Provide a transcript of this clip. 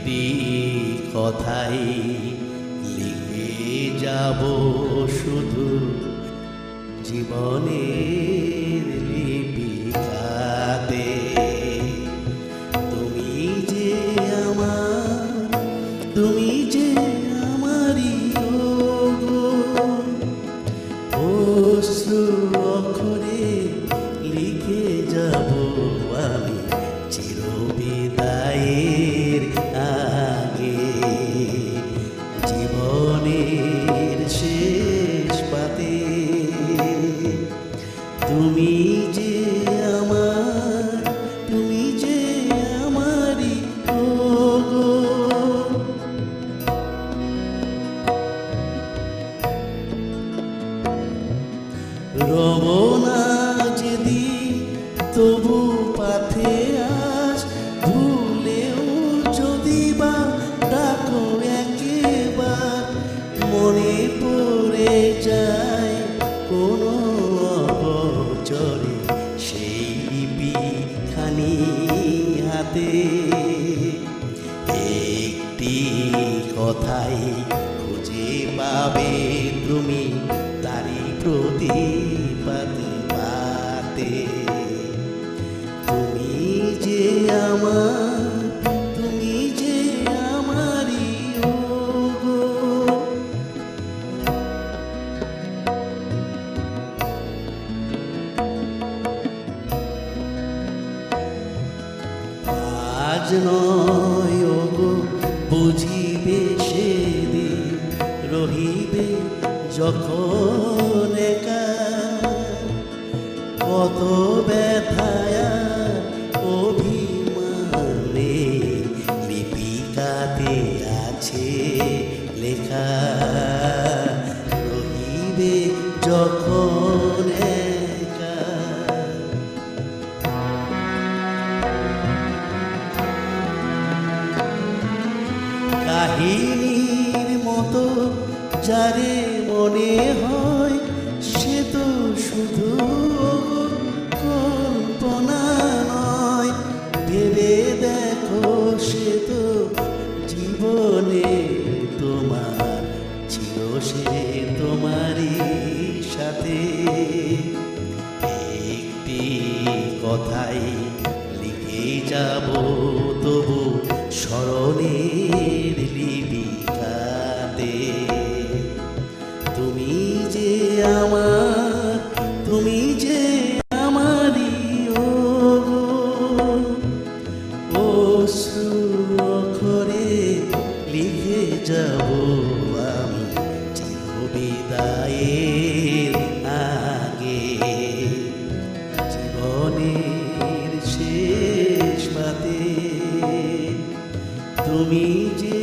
একটি কথাই লিখে যাব শুধু জীবনের লিপিকাতে। তুমি যে আমার, তুমি যে আমারই গো, অশ্রু অক্ষরে লিখে যাব আমি চিরবিদায়ের আগে, জীবনের শেষ পাতে। তুমি যে আমার, তুমি যে আমারই গো। রব না যেদিন তবু পাথে আজ, ভুলেও যদি বা ডাকো একবার, মনে পড়ে যায় কোনো অপচরে সেই লিপিখানি হাতে। একটি কথাই খুঁজে পাবে তুমি তারি প্রতিপাতে পাতে। তুমি যে আমার, তুমি যে আমারই গো। আজ নয় গো বুঝিবে সেদিন, রহিবে যখন একা, কত ব্যথায় অভিমানে লিপিকাতে আছে লেখা। রহিবে যখন একা, কাহিনীর মতো যারে মনে হয় সে তো শুধু কল্পনা নয়। ভেবে দেখো সে তো জীবনে তোমার ছিল, সে তোমারই সাথে। একটি কথাই লিখে যাব তবু স্মরণের লিপিকাতে। তুমি যে আমার, তুমি যে আমারই গো, অশ্রু অক্ষরে লিখে যাব আমি চিরবিদায়ের আগে, জীবনের শেষ পাতে। তুমি যে